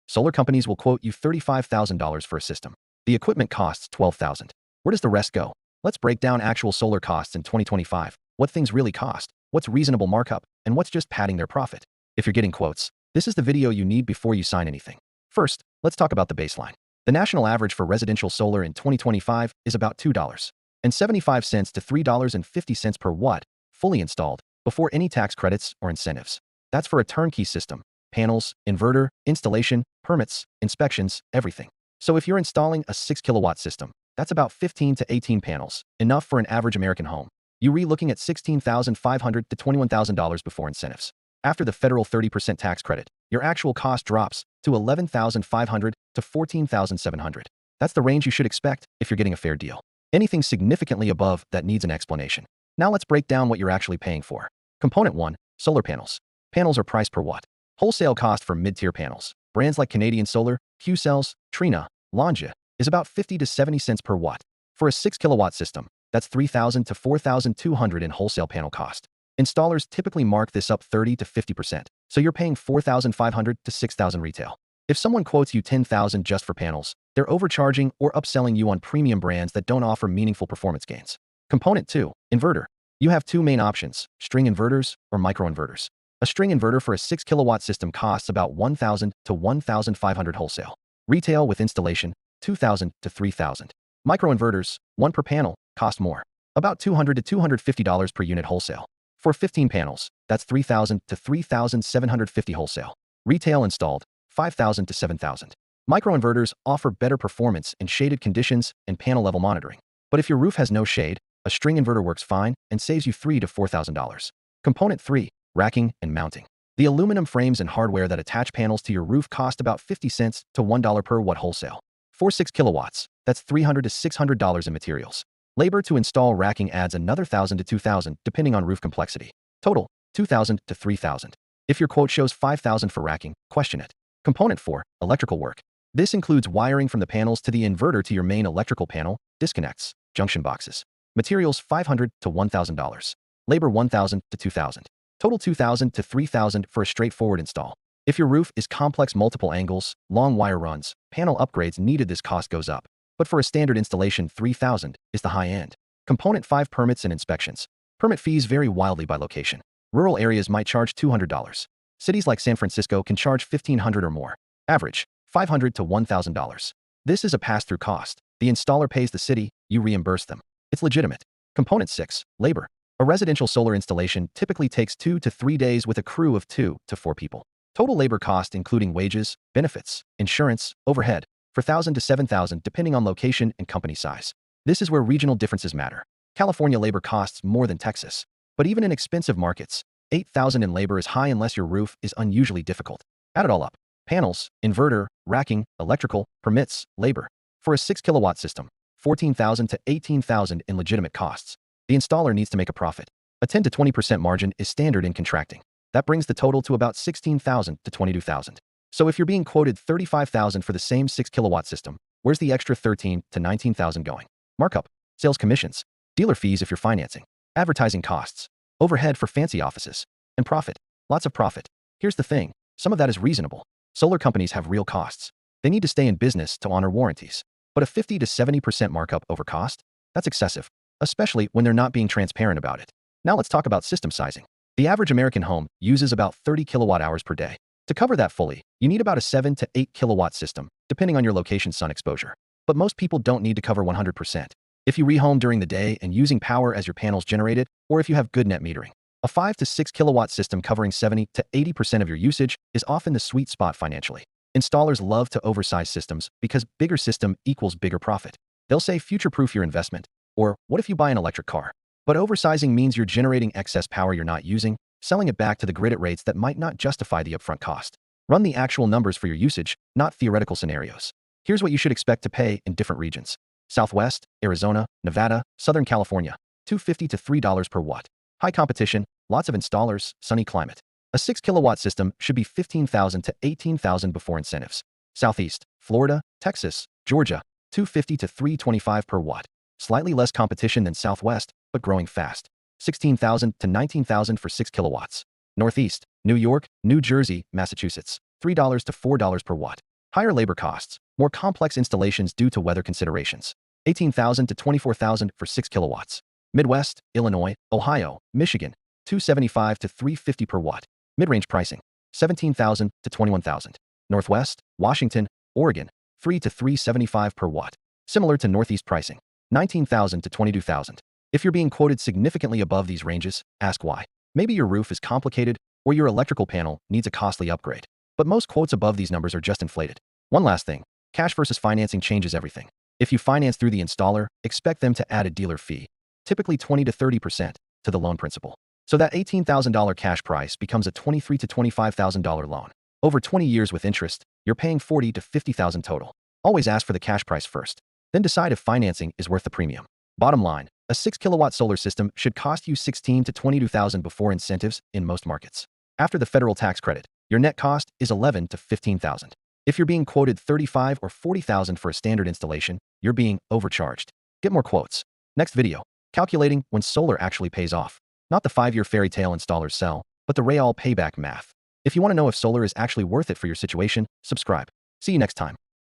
Solar companies will quote you $35,000 for a system. The equipment costs $12,000. Where does the rest go? Let's break down actual solar costs in 2025, what things really cost, what's reasonable markup, and what's just padding their profit. If you're getting quotes, this is the video you need before you sign anything. First, let's talk about the baseline. The national average for residential solar in 2025 is about $2.75 to $3.50 per watt, fully installed, before any tax credits or incentives. That's for a turnkey system: panels, inverter, installation, permits, inspections, everything. So if you're installing a 6 kilowatt system, that's about 15 to 18 panels, enough for an average American home. You're looking at $16,500 to $21,000 before incentives. After the federal 30% tax credit, your actual cost drops to $11,500 to $14,700. That's the range you should expect if you're getting a fair deal. Anything significantly above that needs an explanation. Now let's break down what you're actually paying for. Component 1, solar panels. Panels are priced per watt. Wholesale cost for mid-tier panels, brands like Canadian Solar, Q-Cells, Trina, Longia, is about 50 to 70 cents per watt. For a 6 kilowatt system, that's $3,000 to $4,200 in wholesale panel cost. Installers typically mark this up 30 to 50%, so you're paying $4,500 to $6,000 retail. If someone quotes you $10,000 just for panels, they're overcharging or upselling you on premium brands that don't offer meaningful performance gains. Component 2, inverter. You have two main options: string inverters or microinverters. A string inverter for a 6 kilowatt system costs about $1,000 to $1,500 wholesale. Retail with installation, $2,000 to $3,000. Microinverters, one per panel, cost more, about $200 to $250 per unit wholesale. For 15 panels, that's $3,000 to $3,750 wholesale. Retail installed, $5,000 to $7,000. Microinverters offer better performance in shaded conditions and panel level monitoring. But if your roof has no shade, a string inverter works fine and saves you $3,000 to $4,000. Component 3, racking and mounting. The aluminum frames and hardware that attach panels to your roof cost about 50 cents to $1 per watt wholesale. For 6 kilowatts, that's $300 to $600 in materials. Labor to install racking adds another $1,000 to $2,000 depending on roof complexity. Total, $2,000 to $3,000. If your quote shows $5,000 for racking, question it. Component 4, electrical work. This includes wiring from the panels to the inverter to your main electrical panel, disconnects, junction boxes. Materials $500 to $1,000. Labor $1,000 to $2,000. Total $2,000 to $3,000 for a straightforward install. If your roof is complex, multiple angles, long wire runs, panel upgrades needed, this cost goes up. But for a standard installation, $3,000 is the high end. Component 5, permits and inspections. Permit fees vary wildly by location. Rural areas might charge $200. Cities like San Francisco can charge $1,500 or more. Average, $500 to $1,000. This is a pass-through cost. The installer pays the city, you reimburse them. It's legitimate. Component 6, labor. A residential solar installation typically takes 2 to 3 days with a crew of 2 to 4 people. Total labor cost including wages, benefits, insurance, overhead, $4,000 to $7,000 depending on location and company size. This is where regional differences matter. California labor costs more than Texas. But even in expensive markets, $8,000 in labor is high unless your roof is unusually difficult. Add it all up: panels, inverter, racking, electrical, permits, labor. For a 6 kilowatt system, $14,000 to $18,000 in legitimate costs. The installer needs to make a profit. A 10 to 20% margin is standard in contracting. That brings the total to about $16,000 to $22,000. So if you're being quoted $35,000 for the same 6 kilowatt system, where's the extra $13,000 to $19,000 going? Markup, sales commissions, dealer fees if you're financing, advertising costs, overhead for fancy offices, and profit. Lots of profit. Here's the thing, some of that is reasonable. Solar companies have real costs. They need to stay in business to honor warranties. But a 50 to 70% markup over cost? That's excessive, especially when they're not being transparent about it. Now let's talk about system sizing. The average American home uses about 30 kilowatt hours per day. To cover that fully, you need about a 7 to 8 kilowatt system, depending on your location's sun exposure. But most people don't need to cover 100%. If you rehome during the day and using power as your panels generated, or if you have good net metering, a 5 to 6 kilowatt system covering 70 to 80% of your usage is often the sweet spot financially. Installers love to oversize systems because bigger system equals bigger profit. They'll say future-proof your investment, or what if you buy an electric car? But oversizing means you're generating excess power you're not using, selling it back to the grid at rates that might not justify the upfront cost. Run the actual numbers for your usage, not theoretical scenarios. Here's what you should expect to pay in different regions. Southwest, Arizona, Nevada, Southern California, $2.50 to $3 per watt. High competition, lots of installers, sunny climate. A 6 kilowatt system should be $15,000 to $18,000 before incentives. Southeast, Florida, Texas, Georgia, $2.50 to $3.25 per watt. Slightly less competition than Southwest, but growing fast. $16,000 to $19,000 for 6 kilowatts. Northeast, New York, New Jersey, Massachusetts, $3 to $4 per watt. Higher labor costs, more complex installations due to weather considerations. 18,000 to 24,000 for 6 kilowatts. Midwest, Illinois, Ohio, Michigan, 275 to 350 per watt. Mid-range pricing, 17,000 to 21,000. Northwest, Washington, Oregon, 3 to 375 per watt. Similar to Northeast pricing, 19,000 to 22,000. If you're being quoted significantly above these ranges, ask why. Maybe your roof is complicated or your electrical panel needs a costly upgrade. But most quotes above these numbers are just inflated. One last thing, cash versus financing changes everything. If you finance through the installer, expect them to add a dealer fee, typically 20 to 30%, to the loan principal. So that $18,000 cash price becomes a $23,000 to $25,000 loan. Over 20 years with interest, you're paying $40,000 to $50,000 total. Always ask for the cash price first, then decide if financing is worth the premium. Bottom line, a 6 kilowatt solar system should cost you $16,000 to $22,000 before incentives in most markets. After the federal tax credit, your net cost is $11,000 to $15,000. If you're being quoted $35,000 or $40,000 for a standard installation, you're being overcharged. Get more quotes. Next video, calculating when solar actually pays off. Not the 5-year fairy tale installers sell, but the real payback math. If you want to know if solar is actually worth it for your situation, subscribe. See you next time.